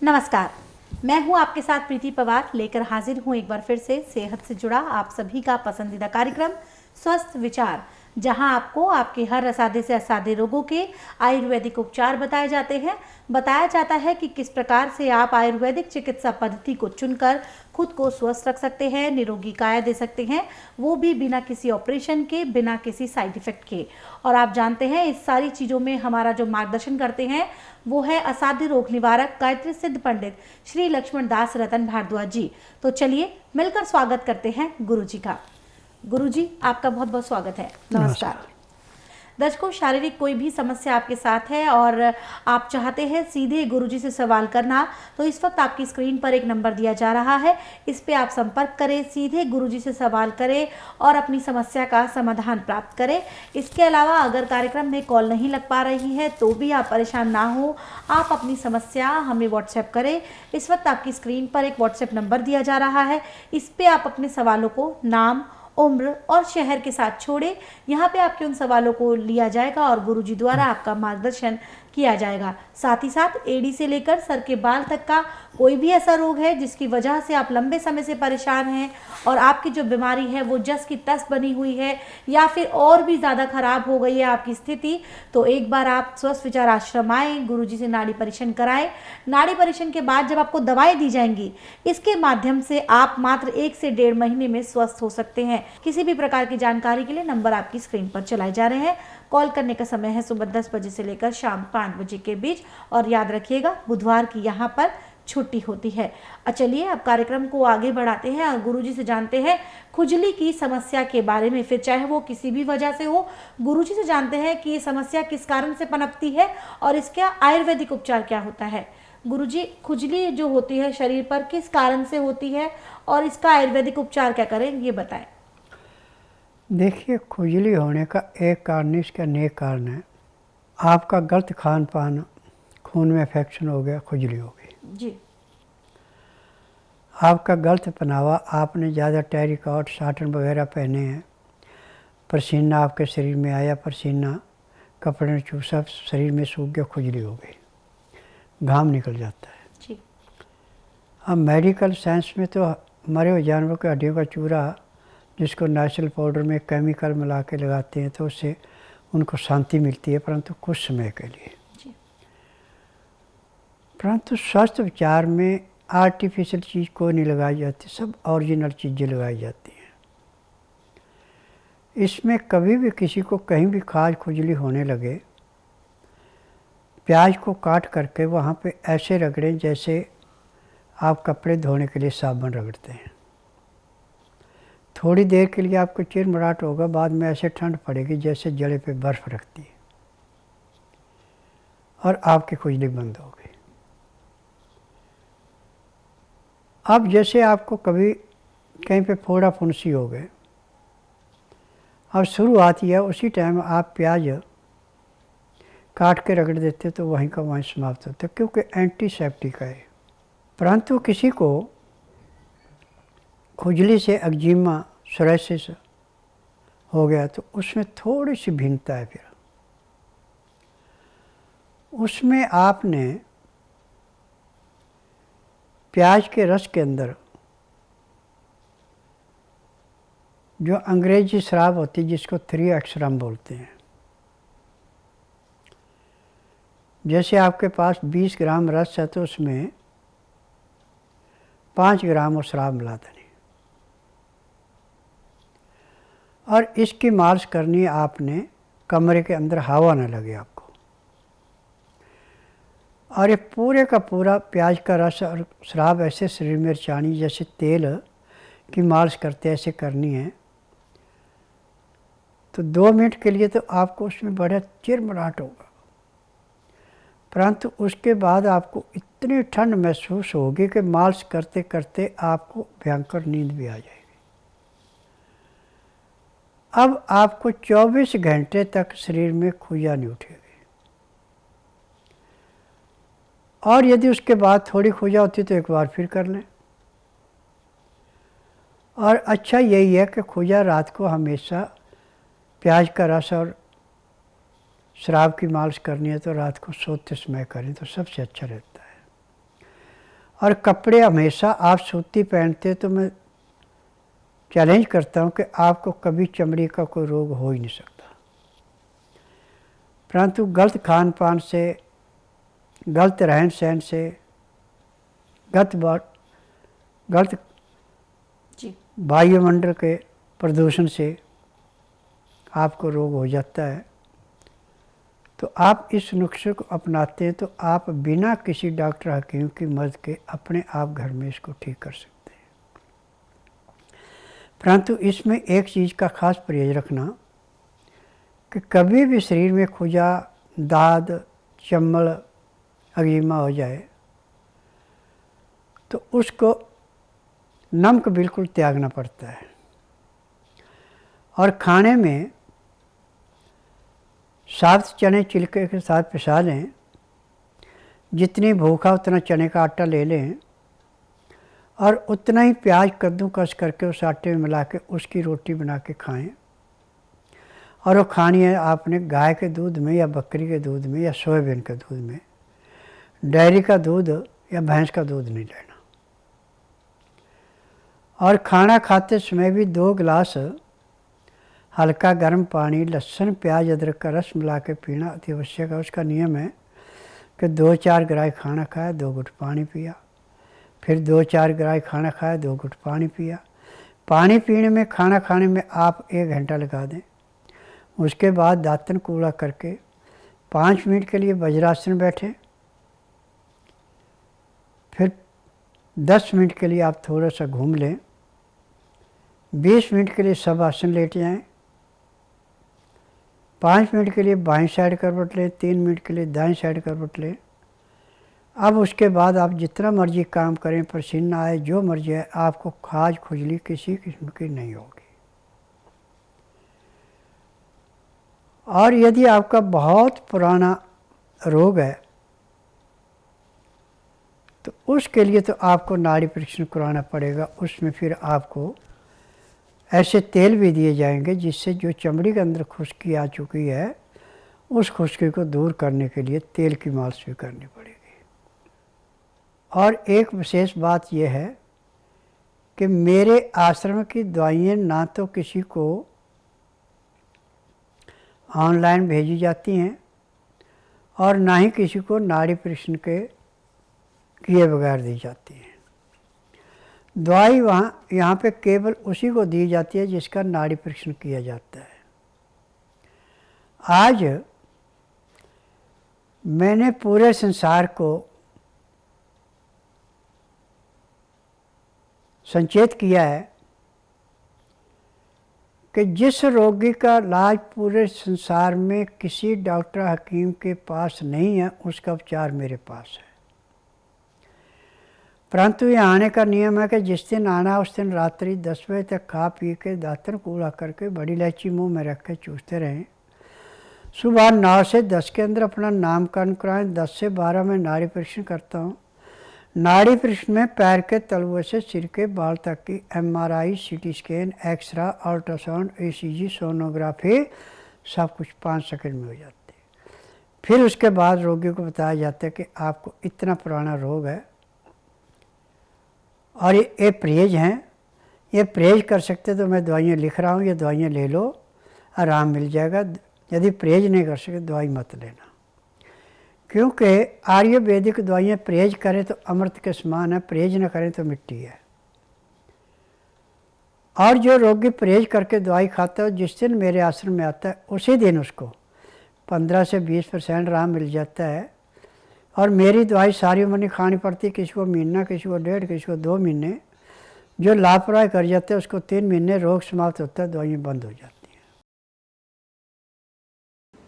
नमस्कार, मैं हूं आपके साथ प्रीति पवार, लेकर हाजिर हूं एक बार फिर से सेहत से जुड़ा आप सभी का पसंदीदा कार्यक्रम स्वस्थ विचार, जहां आपको आपके हर असाध्य से असाध्य रोगों के आयुर्वेदिक उपचार बताए जाते हैं। बताया जाता है कि किस प्रकार से आप आयुर्वेदिक चिकित्सा पद्धति को चुनकर खुद को स्वस्थ रख सकते हैं, निरोगी काया दे सकते हैं, वो भी बिना किसी ऑपरेशन के, बिना किसी साइड इफेक्ट के। और आप जानते हैं इस सारी चीज़ों में हमारा जो मार्गदर्शन करते हैं वो है असाध्य रोग निवारक गायत्री सिद्ध पंडित श्री लक्ष्मण दास रतन भारद्वाज जी। तो चलिए मिलकर स्वागत करते हैं गुरु जी का। गुरु जी, आपका बहुत बहुत स्वागत है। नमस्कार। दर्शकों, शारीरिक कोई भी समस्या आपके साथ है और आप चाहते हैं सीधे गुरुजी से सवाल करना, तो इस वक्त आपकी स्क्रीन पर एक नंबर दिया जा रहा है, इस पे आप संपर्क करें, सीधे गुरुजी से सवाल करें और अपनी समस्या का समाधान प्राप्त करें। इसके अलावा अगर कार्यक्रम में कॉल नहीं लग पा रही है तो भी आप परेशान ना हो, आप अपनी समस्या हमें व्हाट्सएप करें। इस वक्त आपकी स्क्रीन पर एक व्हाट्सएप नंबर दिया जा रहा है, इस पर आप अपने सवालों को नाम, उम्र और शहर के साथ छोड़े। यहाँ पे आपके उन सवालों को लिया जाएगा और गुरुजी द्वारा आपका मार्गदर्शन किया जाएगा। साथ ही साथ एड़ी से लेकर सर के बाल तक का कोई भी ऐसा रोग है जिसकी वजह से आप लंबे समय से परेशान हैं और आपकी जो बीमारी है वो जस की तस बनी हुई है या फिर और भी ज़्यादा खराब हो गई है आपकी स्थिति, तो एक बार आप स्वस्थ विचार आश्रम आएँ, गुरुजी से नाड़ी परीक्षण कराएं। नाड़ी परीक्षण के बाद जब आपको दवाएं दी जाएंगी, इसके माध्यम से आप मात्र 1 से 1.5 महीने में स्वस्थ हो सकते हैं। किसी भी प्रकार की जानकारी के लिए नंबर आपकी स्क्रीन पर चलाए जा रहे हैं। कॉल करने का समय है सुबह 10 बजे से लेकर शाम 5 बजे के बीच, और याद रखिएगा बुधवार की यहाँ पर छुट्टी होती है। चलिए अब कार्यक्रम को आगे बढ़ाते हैं और गुरुजी से जानते हैं खुजली की समस्या के बारे में, फिर चाहे वो किसी भी वजह से हो। गुरुजी से जानते हैं कि ये समस्या किस कारण से पनपती है और इसका आयुर्वेदिक उपचार क्या होता है। गुरुजी, खुजली जो होती है शरीर पर किस कारण से होती है और इसका आयुर्वेदिक उपचार क्या करें, ये बताएं। देखिए, खुजली होने का एक कारण इसका अनेक कारण है। आपका गलत खान पान, खून में इन्फेक्शन हो गया, खुजली हो गई जी। आपका गलत पहनावा, आपने ज़्यादा टेरिकॉट साटन वगैरह पहने हैं, पसीना आपके शरीर में आया, पसीना कपड़े में चूसा, शरीर में सूख गया, खुजली हो गई, घाम निकल जाता है। जी। अब मेडिकल साइंस में तो मरे हुए जानवर के हड्डियों का चूरा, जिसको नेचुरल पाउडर में केमिकल मिला के लगाते हैं, तो उससे उनको शांति मिलती है, परंतु कुछ समय के लिए। परंतु स्वस्थ विचार में आर्टिफिशियल चीज़ कोई नहीं लगाई जाती, सब ओरिजिनल चीज़ें लगाई जाती हैं। इसमें कभी भी किसी को कहीं भी खाज खुजली होने लगे, प्याज को काट करके वहाँ पे ऐसे रगड़ें जैसे आप कपड़े धोने के लिए साबुन रगड़ते हैं। थोड़ी देर के लिए आपको चिरमराहट होगा, बाद में ऐसे ठंड पड़ेगी जैसे जड़े पे बर्फ़ रखती है, और आपकी खुजली बंद हो गई। अब जैसे आपको कभी कहीं पे फोड़ा फुंसी हो गए, अब शुरू आती है, उसी टाइम आप प्याज काट के रगड़ देते तो वहीं का वहीं समाप्त होता है, क्योंकि एंटीसेप्टिक है। परंतु किसी को खुजली से एक्जिमा, सोराइसिस हो गया तो उसमें थोड़ी सी भिन्नता है। फिर उसमें आपने प्याज के रस के अंदर जो अंग्रेजी शराब होती है, जिसको 3-एक्स-रम बोलते हैं, जैसे आपके पास 20 ग्राम रस है तो उसमें 5 ग्राम वो शराब मिला देनी, और इसकी मालिश करनी है आपने कमरे के अंदर, हवा न लगे आपको। और ये पूरे का पूरा प्याज का रस और शराब ऐसे शरीर में रचानी, जैसे तेल की मालिश करते ऐसे करनी है। तो 2 मिनट के लिए तो आपको उसमें बड़ा चिरमराहट होगा, परंतु उसके बाद आपको इतनी ठंड महसूस होगी कि मालिश करते करते आपको भयंकर नींद भी आ जाएगी। अब आपको 24 घंटे तक शरीर में खुजा नहीं उठेगी, और यदि उसके बाद थोड़ी खुजा होती तो एक बार फिर कर लें। और अच्छा यही है कि खुजा रात को हमेशा प्याज का रस और शराब की मालिश करनी है तो रात को सोते समय करें तो सबसे अच्छा रहता है। और कपड़े हमेशा आप सूती पहनते तो मैं चैलेंज करता हूँ कि आपको कभी चमड़ी का कोई रोग हो ही नहीं सकता। परंतु गलत खान पान से, गलत रहन सहन से, गलत जी। वायुमंडल के प्रदूषण से आपको रोग हो जाता है। तो आप इस नुस्खे को अपनाते हैं तो आप बिना किसी डॉक्टर हकीम की मदद के अपने आप घर में इसको ठीक कर सकते हैं। परंतु इसमें एक चीज़ का खास परहेज रखना कि कभी भी शरीर में खुजा, दाद, चम्बल, अग्जिमा हो जाए तो उसको नमक बिल्कुल त्यागना पड़ता है। और खाने में सात चने छिलके के साथ पिसा लें, जितनी भूखा उतना चने का आटा ले लें और उतना ही प्याज कद्दूकस करके उस आटे में मिला के उसकी रोटी बना के खाएं। और वो खानी है आपने गाय के दूध में या बकरी के दूध में या सोयाबीन के दूध में, डेयरी का दूध या भैंस का दूध नहीं लेना। और खाना खाते समय भी 2 गिलास हल्का गर्म पानी, लहसुन, प्याज, अदरक का रस मिला के पीना अति आवश्यक है। उसका नियम है कि 2-4 ग्रास खाना खाया, 2 घुट पानी पिया, फिर 2-4 ग्रास खाना खाया, 2 घुट पानी पिया। पानी पीने में, खाना खाने में आप 1 घंटा लगा दें। उसके बाद दातन कूड़ा करके 5 मिनट के लिए वज्रासन बैठें, फिर 10 मिनट के लिए आप थोड़ा सा घूम लें, 20 मिनट के लिए सब आसन लेट जाएं, 5 मिनट के लिए बाईं साइड करवट लें, 3 मिनट के लिए दाईं साइड करवट लें। अब उसके बाद आप जितना मर्जी काम करें, पसीना आए, जो मर्जी आए, आपको खाज खुजली किसी किस्म की नहीं होगी। और यदि आपका बहुत पुराना रोग है तो उसके लिए तो आपको नाड़ी परीक्षण कराना पड़ेगा। उसमें फिर आपको ऐसे तेल भी दिए जाएंगे जिससे जो चमड़ी के अंदर खुश्की आ चुकी है उस खुश्की को दूर करने के लिए तेल की मालिश भी करनी पड़ेगी। और एक विशेष बात यह है कि मेरे आश्रम की दवाइयाँ ना तो किसी को ऑनलाइन भेजी जाती हैं और ना ही किसी को नाड़ी परीक्षण के किए बगैर दी जाती है। दवाई यहाँ पे केवल उसी को दी जाती है जिसका नाड़ी परीक्षण किया जाता है। आज मैंने पूरे संसार को संचेत किया है कि जिस रोगी का इलाज पूरे संसार में किसी डॉक्टर हकीम के पास नहीं है उसका उपचार मेरे पास है। परंतु यहाँ आने का नियम है कि जिस दिन आना उस दिन रात्रि 10 बजे तक खा पी के दातन कूड़ा करके बड़ी इलायची मुंह में रख के चूसते रहें। सुबह 9 से 10 के अंदर अपना नामकरण कराएं। 10 से 12 में नाड़ी परीक्षण करता हूँ। नाड़ी परीक्षण में पैर के तलुए से सिर के बाल तक की MRI, CT scan, x-ray, ultrasound, ECG, sonography सब कुछ 5 सेकंड में हो जाती है। फिर उसके बाद रोगी को बताया जाता है कि आपको इतना पुराना रोग है और ये परहेज हैं, ये परहेज कर सकते तो मैं दवाइयाँ लिख रहा हूँ, ये दवाइयाँ ले लो, आराम मिल जाएगा। यदि परहेज नहीं कर सके दवाई मत लेना, क्योंकि आयुर्वेदिक दवाइयाँ परहेज करें तो अमृत के समान है, परहेज न करें तो मिट्टी है। और जो रोगी परहेज करके दवाई खाता है जिस दिन मेरे आश्रम में आता है उसी दिन उसको 15 से 20% आराम मिल जाता है। और मेरी दवाई सारी उम्र नहीं खानी पड़ती, किसी को महीना, किसी को 1.5, किसी को 2 महीने। जो लापरवाही कर जाते हैं उसको 3 महीने, रोग समाप्त होता है, दवाइयाँ बंद हो जाती हैं।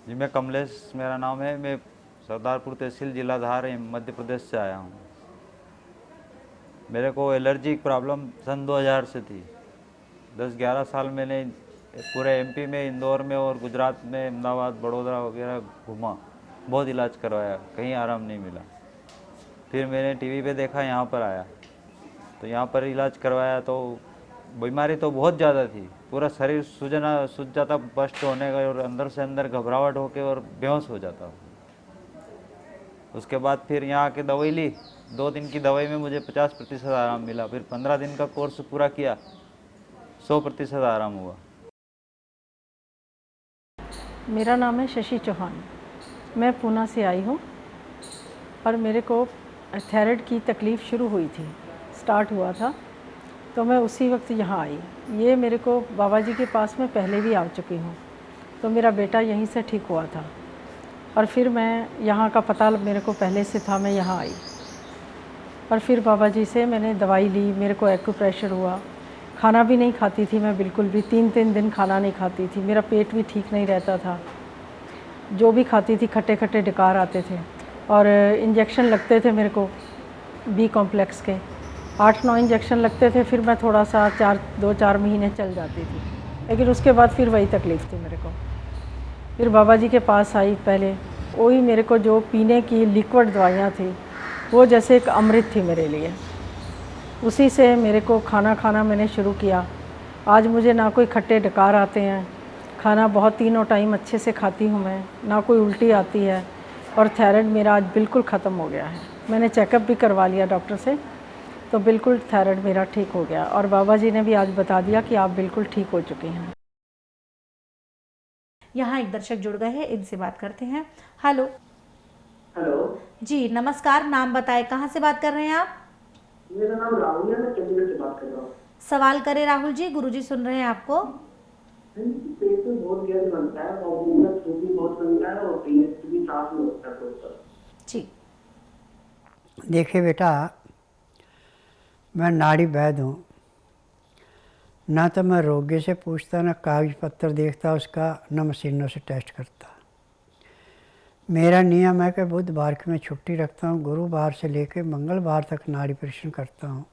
जी, मैं कमलेश मेरा नाम है। मैं सरदारपुर तहसील जिला धार मध्य प्रदेश से आया हूँ। मेरे को एलर्जी की प्रॉब्लम सन 2000 से थी। 10-11 साल मैंने पूरे MP में, इंदौर में और गुजरात में, अहमदाबाद, बड़ौदा वगैरह घूमा, बहुत इलाज करवाया, कहीं आराम नहीं मिला। फिर मैंने TV पे देखा, यहाँ पर आया तो यहाँ पर इलाज करवाया तो बीमारी तो बहुत ज़्यादा थी। पूरा शरीर सूझ जाता, बस्ट होने का, और अंदर से अंदर घबराहट होके और बेहोश हो जाता। उसके बाद फिर यहाँ आके दवाई ली, 2 दिन की दवाई में मुझे 50% आराम मिला। फिर 15 दिन का कोर्स पूरा किया, 100% आराम हुआ। मेरा नाम है शशि चौहान, मैं पूना से आई हूँ और मेरे को थायराइड की तकलीफ़ शुरू हुई थी, स्टार्ट हुआ था तो मैं उसी वक्त यहाँ आई। ये मेरे को बाबा जी के पास में पहले भी आ चुकी हूँ, तो मेरा बेटा यहीं से ठीक हुआ था और फिर मैं यहाँ का पता मेरे को पहले से था, मैं यहाँ आई और फिर बाबा जी से मैंने दवाई ली, मेरे को एक्यूप्रेशर हुआ। खाना भी नहीं खाती थी मैं बिल्कुल भी, 3-3 दिन खाना नहीं खाती थी, मेरा पेट भी ठीक नहीं रहता था, जो भी खाती थी खट्टे खट्टे डकार आते थे और इंजेक्शन लगते थे मेरे को बी कॉम्प्लेक्स के, 8-9 इंजेक्शन लगते थे। फिर मैं थोड़ा सा 2-4 महीने चल जाती थी, लेकिन उसके बाद फिर वही तकलीफ़ थी मेरे को। फिर बाबा जी के पास आई, पहले वही मेरे को जो पीने की लिक्विड दवाइयाँ थी वो जैसे एक अमृत थी मेरे लिए, उसी से मेरे को खाना खाना मैंने शुरू किया। आज मुझे ना कोई खट्टे डकार आते हैं, खाना बहुत तीनों टाइम अच्छे से खाती हूँ मैं, ना कोई उल्टी आती है और थायराइड मेरा आज बिल्कुल ख़त्म हो गया है। मैंने चेकअप भी करवा लिया डॉक्टर से, तो बिल्कुल थायराइड मेरा ठीक हो गया और बाबा जी ने भी आज बता दिया कि आप बिल्कुल ठीक हो चुकी हैं। यहाँ एक दर्शक जुड़ गए हैं, इनसे बात करते हैं। हेलो। हेलो जी नमस्कार, नाम बताएं, कहाँ से बात कर रहे हैं आप? मेरा नाम राहुल है, मैं चंडीगढ़ से बात कर रहा हूँ। सवाल करें राहुल जी, गुरुजी सुन रहे हैं आपको। पेट में बहुत गैस बनता है और मुंह में थूक भी बहुत बनता है और पीने से भी सांस में होता है तो जी देखिए बेटा, मैं नाड़ी वैद्य हूँ, ना तो मैं रोगी से पूछता, ना कागज पत्र देखता उसका, न मशीनों से टेस्ट करता। मेरा नियम है कि बुधवार की मैं छुट्टी रखता हूँ, गुरुवार से लेकर मंगलवार तक नाड़ी परीक्षण करता हूँ।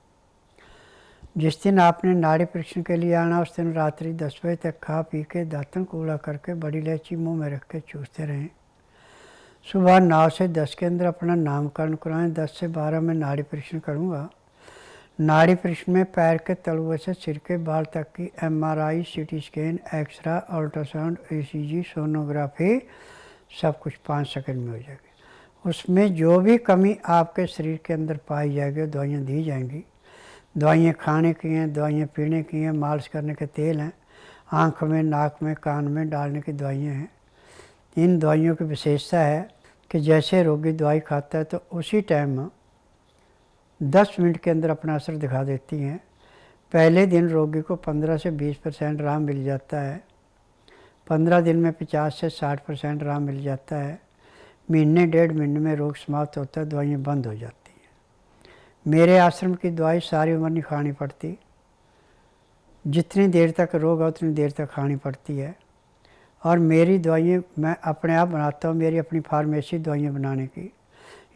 जिस दिन आपने नाड़ी परीक्षण के लिए आना, उस दिन रात्रि 10 बजे तक खा पी के दातन कूड़ा करके बड़ी इलायची मुंह में रख के चूसते रहें। सुबह 9 से 10 के अंदर अपना नामकरण कराएं। 10 से 12 में नाड़ी परीक्षण करूँगा। नाड़ी परीक्षण में पैर के तलुए से सिर के बाल तक की MRI, CT scan, x-ray, ultrasound, ECG, sonography सब कुछ 5 सेकंड में हो जाएगी। उसमें जो भी कमी आपके शरीर के अंदर पाई जाएगी दवाइयाँ दी जाएंगी। दवाइयाँ खाने की हैं, दवाइयाँ पीने की हैं, मालिश करने के तेल हैं, आँख में, नाक में, कान में डालने की दवाइयाँ हैं। इन दवाइयों की विशेषता है कि जैसे रोगी दवाई खाता है तो उसी टाइम 10 मिनट के अंदर अपना असर दिखा देती हैं। पहले दिन रोगी को 15 से 20% आराम मिल जाता है, 15 दिन में 50 से 60% आराम मिल जाता है, महीने 1.5 महीने में रोग समाप्त होता है, दवाइयाँ बंद हो जाती हैं। मेरे आश्रम की दवाई सारी उम्र नहीं खानी पड़ती, जितनी देर तक रोग है उतनी देर तक खानी पड़ती है। और मेरी दवाइयाँ मैं अपने आप बनाता हूँ, मेरी अपनी फार्मेसी दवाइयाँ बनाने की।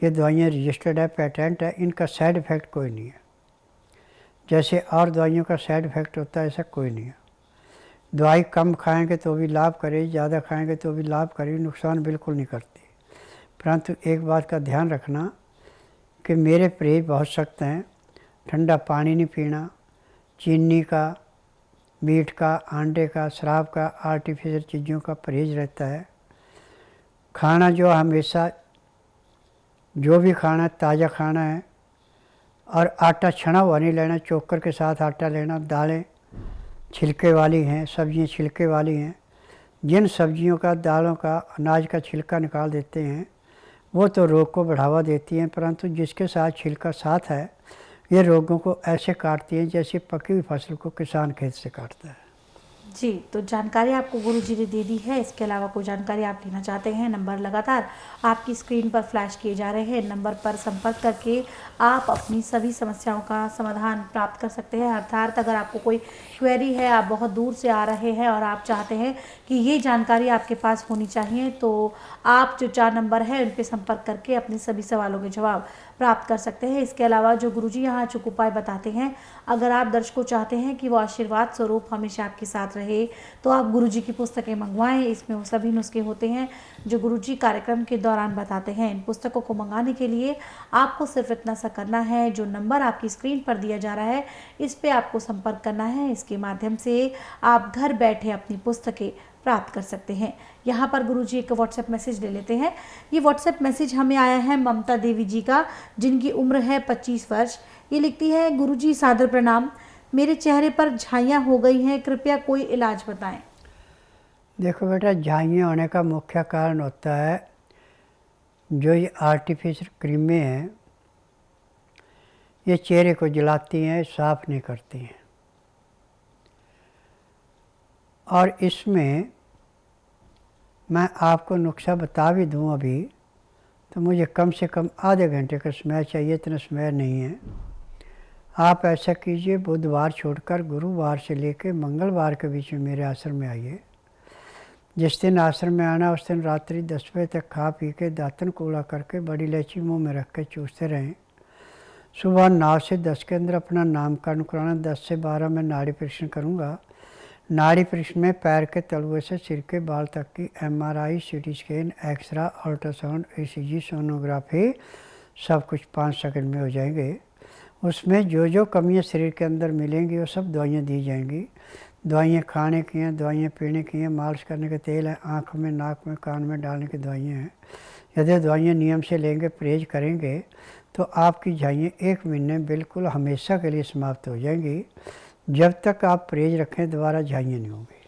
ये दवाइयाँ रजिस्टर्ड है, पेटेंट है, इनका साइड इफ़ेक्ट कोई नहीं है। जैसे और दवाइयों का साइड इफ़ेक्ट होता है ऐसा कोई नहीं है। दवाई कम खाएंगे तो भी लाभ करे, ज़्यादा खाएंगे तो भी लाभ करे, नुकसान बिल्कुल नहीं करती। परंतु एक बात का ध्यान रखना कि मेरे परहेज बहुत सख्त हैं। ठंडा पानी नहीं पीना, चीनी का, मीठ का, अंडे का, शराब का, आर्टिफिशियल चीज़ों का परहेज रहता है। खाना जो हमेशा जो भी खाना ताज़ा खाना है और आटा छना हुआ नहीं लेना, चोकर के साथ आटा लेना। दालें छिलके वाली हैं, सब्जियां छिलके वाली हैं। जिन सब्जियों का, दालों का, अनाज का छिलका निकाल देते हैं वो तो रोग को बढ़ावा देती हैं, परंतु जिसके साथ छिलका साथ है ये रोगों को ऐसे काटती हैं जैसे पकी हुई फसल को किसान खेत से काटता है। जी, तो जानकारी आपको गुरुजी ने दे दी है। इसके अलावा कोई जानकारी आप लेना चाहते हैं, नंबर लगातार आपकी स्क्रीन पर फ्लैश किए जा रहे हैं। नंबर पर संपर्क करके आप अपनी सभी समस्याओं का समाधान प्राप्त कर सकते हैं। अर्थात अगर आपको कोई क्वेरी है, आप बहुत दूर से आ रहे हैं और आप चाहते हैं कि ये जानकारी आपके पास होनी चाहिए, तो आप जो 4 नंबर है उन पर संपर्क करके अपने सभी सवालों के जवाब प्राप्त कर सकते हैं। इसके अलावा जो गुरुजी यहाँ अचूक उपाय बताते हैं, अगर आप दर्शकों चाहते हैं कि वो आशीर्वाद स्वरूप हमेशा आपके साथ रहे, तो आप गुरुजी की पुस्तकें मंगवाएं। इसमें वो सभी नुस्खे होते हैं जो गुरुजी कार्यक्रम के दौरान बताते हैं। इन पुस्तकों को मंगाने के लिए आपको सिर्फ इतना सा करना है, जो नंबर आपकी स्क्रीन पर दिया जा रहा है इस पर आपको संपर्क करना है। इसके माध्यम से आप घर बैठे अपनी पुस्तकें प्राप्त कर सकते हैं। यहाँ पर गुरुजी एक व्हाट्सएप मैसेज ले लेते हैं। ये व्हाट्सएप मैसेज हमें आया है ममता देवी जी का, जिनकी उम्र है 25 वर्ष। ये लिखती है, गुरुजी सादर प्रणाम, मेरे चेहरे पर झाइयाँ हो गई हैं, कृपया कोई इलाज बताएं। देखो बेटा, झाइयाँ होने का मुख्य कारण होता है जो ये आर्टिफिशियल क्रीमें हैं, ये चेहरे को जलाती हैं, साफ नहीं करती हैं। और इसमें मैं आपको नुस्खा बता भी दूं अभी, तो मुझे कम से कम आधे घंटे का समय चाहिए, इतना समय नहीं है। आप ऐसा कीजिए, बुधवार छोड़कर गुरुवार से लेकर मंगलवार के बीच में मेरे आश्रम में आइए। जिस दिन आश्रम में आना उस दिन रात्रि 10 बजे तक खा पी के दातन कूड़ा करके बड़ी इलायची मुंह में रख के चूसते रहें। सुबह 9 से 10 के अंदर अपना नामकरण कराना। 10 से 12 में नाड़ी परीक्षण करूँगा। नाड़ी परीक्षण में पैर के तलुए से सिर के बाल तक की MRI, CT scan, x-ray, ultrasound, ECG, sonography सब कुछ 5 सेकंड में हो जाएंगे। उसमें जो जो कमियां शरीर के अंदर मिलेंगी वो सब दवाइयाँ दी जाएंगी। दवाइयाँ खाने की हैं, दवाइयाँ पीने की हैं, मालिश करने के तेल है, आँख में, नाक में, कान में डालने की दवाइयाँ हैं। यदि दवाइयाँ नियम से लेंगे, परहेज करेंगे, तो आपकी झाइयाँ 1 महीने बिल्कुल हमेशा के लिए समाप्त हो जाएंगी। जब तक आप परहेज रखें दोबारा झाइयाँ नहीं होंगी।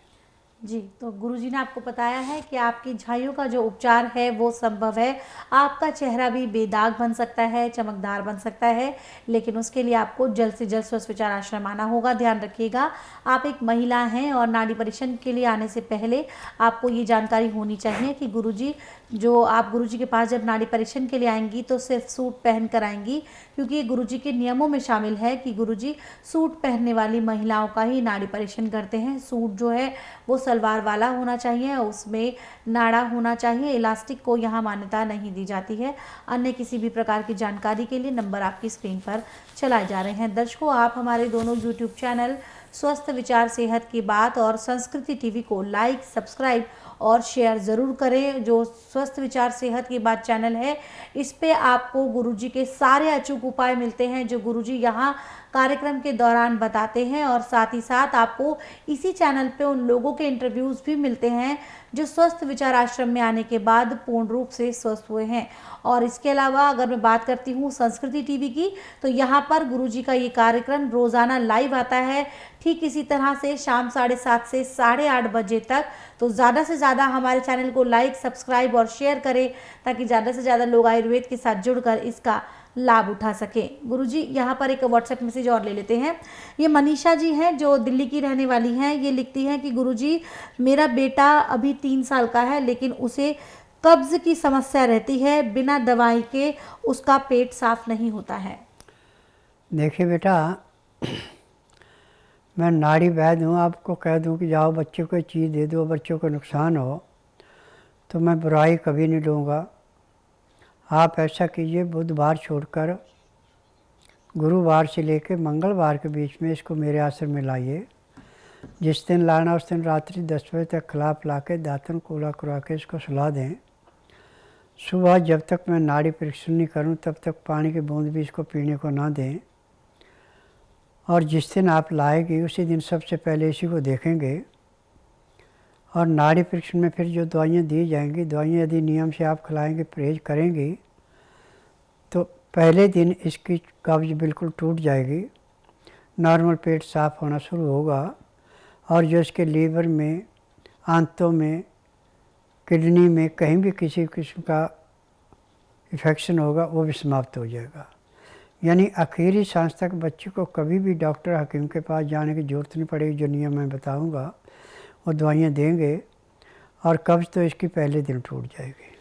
जी, तो गुरुजी ने आपको बताया है कि आपकी झाइयों का जो उपचार है वो संभव है। आपका चेहरा भी बेदाग बन सकता है, चमकदार बन सकता है, लेकिन उसके लिए आपको जल्द से जल्द स्वस्थ विचार आश्रम आना होगा। ध्यान रखिएगा, आप एक महिला हैं और नाड़ी परीक्षण के लिए आने से पहले आपको ये जानकारी होनी चाहिए कि गुरुजी आप गुरुजी के पास जब नाड़ी परीक्षण के लिए आएंगी तो सिर्फ सूट पहन कर आएंगी, क्योंकि ये गुरुजी के नियमों में शामिल है कि गुरुजी सूट पहनने वाली महिलाओं का ही नाड़ी परीक्षण करते हैं। सूट जो है वो सलवार वाला होना चाहिए, उसमें नाड़ा होना चाहिए। इलास्टिक को यहाँ मान्यता नहीं दी जाती है। अन्य किसी भी प्रकार की जानकारी के लिए नंबर आपकी स्क्रीन पर चलाए जा रहे हैं। दर्शकों, आप हमारे दोनों यूट्यूब चैनल स्वस्थ विचार सेहत की बात और संस्कृति टीवी को लाइक, सब्सक्राइब और शेयर ज़रूर करें। जो स्वस्थ विचार सेहत की बात चैनल है, इस पे आपको गुरुजी के सारे अचूक उपाय मिलते हैं जो गुरुजी यहाँ कार्यक्रम के दौरान बताते हैं, और साथ ही साथ आपको इसी चैनल पे उन लोगों के इंटरव्यूज़ भी मिलते हैं जो स्वस्थ विचार आश्रम में आने के बाद पूर्ण रूप से स्वस्थ हुए हैं। और इसके अलावा अगर मैं बात करती हूँ संस्कृति टीवी की, तो यहाँ पर गुरुजी का ये कार्यक्रम रोज़ाना लाइव आता है, ठीक इसी तरह से शाम 7:30 से 8:30 बजे तक। तो ज़्यादा से ज़्यादा हमारे चैनल को लाइक, सब्सक्राइब और शेयर करें, ताकि ज़्यादा से ज़्यादा लोग आयुर्वेद के साथ जुड़कर इसका लाभ उठा सके। गुरुजी यहाँ पर एक व्हाट्सएप मैसेज और ले लेते हैं। ये मनीषा जी हैं जो दिल्ली की रहने वाली हैं। ये लिखती हैं कि गुरुजी, मेरा बेटा अभी 3 साल का है, लेकिन उसे कब्ज़ की समस्या रहती है, बिना दवाई के उसका पेट साफ नहीं होता है। देखिए बेटा, मैं नाड़ी वैद्य हूँ। आपको कह दूँ कि जाओ बच्चे को चीज़ दे दो, बच्चों को नुकसान हो, तो मैं बुराई कभी नहीं लूँगा। आप ऐसा कीजिए, बुधवार छोड़कर गुरुवार से लेकर मंगलवार के बीच में इसको मेरे आश्रम में लाइए। जिस दिन लाना उस दिन रात्रि 10 बजे तक खिला पिला के दातन कूड़ा करा के इसको सुला दें। सुबह जब तक मैं नाड़ी परीक्षण नहीं करूं तब तक पानी की बूंद भी इसको पीने को ना दें। और जिस दिन आप लाएगी उसी दिन सबसे पहले इसी को देखेंगे। और नाड़ी परीक्षण में फिर जो दवाइयाँ दी जाएंगी, दवाइयाँ यदि नियम से आप खिलाएंगे, परहेज करेंगी, तो पहले दिन इसकी कब्ज़ बिल्कुल टूट जाएगी, नॉर्मल पेट साफ होना शुरू होगा। और जो इसके लीवर में, आंतों में, किडनी में कहीं भी किसी किस्म का इन्फेक्शन होगा वो भी समाप्त हो जाएगा। यानी आखिरी सांस तक बच्चे को कभी भी डॉक्टर हकीम के पास जाने की ज़रूरत नहीं पड़ेगी। जो नियम मैं बताऊंगा वो दवाइयाँ देंगे और कब्ज़ तो इसकी पहले दिन टूट जाएगी।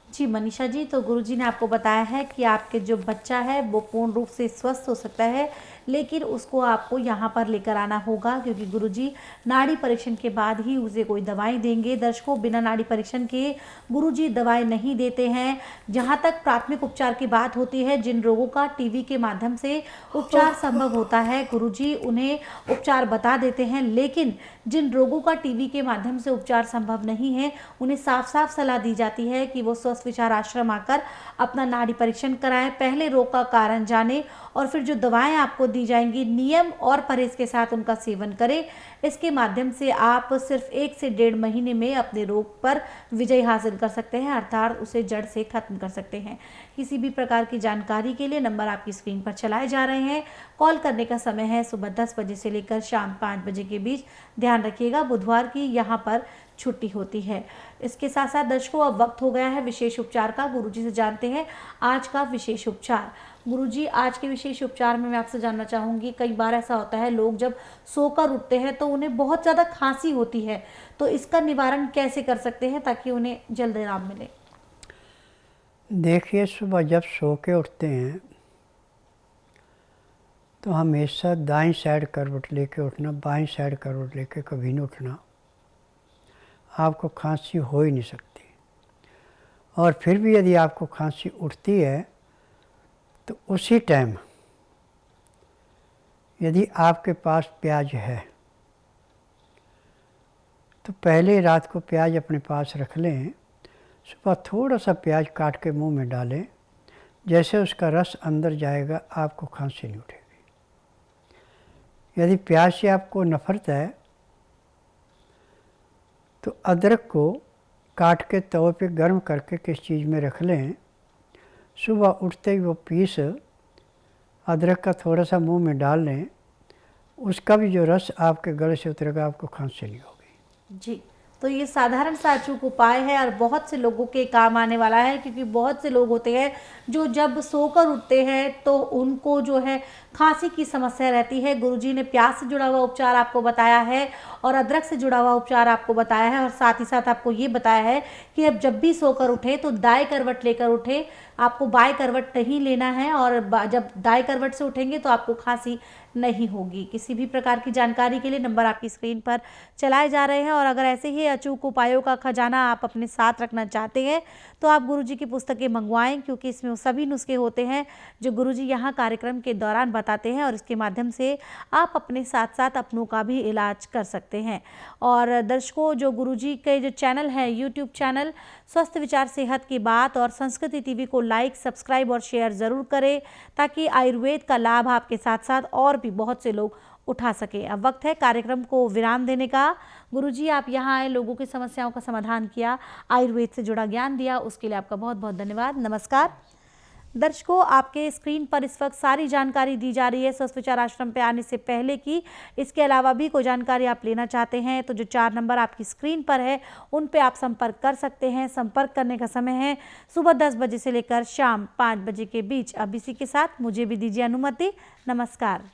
जी मनीषा जी, तो गुरुजी ने आपको बताया है कि आपके जो बच्चा है वो पूर्ण रूप से स्वस्थ हो सकता है, लेकिन उसको आपको यहाँ पर लेकर आना होगा, क्योंकि गुरुजी नाड़ी परीक्षण के बाद ही उसे कोई दवाई देंगे। दर्शकों, बिना नाड़ी परीक्षण के गुरुजी दवाई नहीं देते हैं। जहाँ तक प्राथमिक उपचार की बात होती है, जिन रोगों का टीवी के माध्यम से उपचार संभव होता है, गुरुजी उन्हें उपचार बता देते हैं। लेकिन जिन रोगों का टीवी के माध्यम से उपचार संभव नहीं है, उन्हें साफ साफ सलाह दी जाती है कि वो स्वस्थ स्वस्थ विचार आश्रम आकर अपना नाड़ी परीक्षण कराएं, पहले रोग का कारण जानें और फिर जो दवाएं आपको दी जाएंगी नियम और परहेज के साथ उनका सेवन करें। इसके माध्यम से आप सिर्फ 1 से 1.5 महीने में अपने रोग पर विजय हासिल कर सकते हैं, अर्थात उसे जड़ से खत्म कर सकते हैं। किसी भी प्रकार की जानकारी के लिए नंबर आपकी स्क्रीन पर चलाए जा रहे हैं। कॉल करने का समय है सुबह 10 बजे से लेकर शाम 5 बजे के बीच। ध्यान रखिएगा बुधवार की यहाँ पर छुट्टी होती है। इसके साथ साथ दर्शकों अब वक्त हो गया है विशेष उपचार का। गुरुजी से जानते हैं आज का विशेष उपचार। गुरुजी, आज के विशेष उपचार में मैं आपसे जानना चाहूँगी, कई बार ऐसा होता है लोग जब सोकर उठते हैं तो उन्हें बहुत ज़्यादा खांसी होती है, तो इसका निवारण कैसे कर सकते हैं ताकि उन्हें जल्द आराम मिले? देखिए, सुबह जब सो के उठते हैं तो हमेशा दाईं साइड करवट लेके उठना, बाईं साइड करवट लेके कभी नहीं उठना। आपको खांसी हो ही नहीं सकती। और फिर भी यदि आपको खांसी उठती है तो उसी टाइम यदि आपके पास प्याज है तो पहले रात को प्याज अपने पास रख लें, सुबह थोड़ा सा प्याज काट के मुंह में डालें, जैसे उसका रस अंदर जाएगा आपको खांसी नहीं उठेगी। यदि प्याज से आपको नफरत है तो अदरक को काट के तवे पे गर्म करके किस चीज़ में रख लें, सुबह उठते ही वो पीस अदरक का थोड़ा सा मुंह में डाल लें, उसका भी जो रस आपके गले से उतरेगा आपको खांसी नहीं होगी। जी, तो ये साधारण सा अचूक उपाय है और बहुत से लोगों के काम आने वाला है, क्योंकि बहुत से लोग होते हैं जो जब सोकर उठते हैं तो उनको जो है खांसी की समस्या रहती है। गुरुजी ने प्याज से जुड़ा हुआ उपचार आपको बताया है और अदरक से जुड़ा हुआ उपचार आपको बताया है, और साथ ही साथ आपको ये बताया है कि अब जब भी सोकर उठे तो दाएं करवट लेकर उठे, आपको बाएं करवट नहीं लेना है, और जब दाएं करवट से उठेंगे तो आपको खांसी नहीं होगी। किसी भी प्रकार की जानकारी के लिए नंबर आपकी स्क्रीन पर चलाए जा रहे हैं, और अगर ऐसे ही अचूक उपायों का खजाना आप अपने साथ रखना चाहते हैं तो आप गुरुजी की पुस्तकें मंगवाएं, क्योंकि इसमें वो सभी नुस्खे होते हैं जो गुरुजी यहाँ कार्यक्रम के दौरान बताते हैं, और इसके माध्यम से आप अपने साथ साथ अपनों का भी इलाज कर सकते हैं। और दर्शकों, जो गुरुजी के जो चैनल है, यूट्यूब चैनल स्वस्थ विचार सेहत की बात और संस्कृति टीवी को लाइक, सब्सक्राइब और शेयर ज़रूर करें, ताकि आयुर्वेद का लाभ आपके साथ साथ और भी बहुत से लोग उठा सकें। अब वक्त है कार्यक्रम को विराम देने का। गुरुजी, आप यहाँ आए, लोगों की समस्याओं का समाधान किया, आयुर्वेद से जुड़ा ज्ञान दिया, उसके लिए आपका बहुत बहुत धन्यवाद। नमस्कार। दर्शकों, आपके स्क्रीन पर इस वक्त सारी जानकारी दी जा रही है स्वस्थ विचार आश्रम पे आने से पहले की। इसके अलावा भी कोई जानकारी आप लेना चाहते हैं तो जो 4 नंबर आपकी स्क्रीन पर है उन पे आप संपर्क कर सकते हैं। संपर्क करने का समय है सुबह 10 बजे से लेकर शाम 5 बजे के बीच। अब इसी के साथ मुझे भी दीजिए अनुमति। नमस्कार।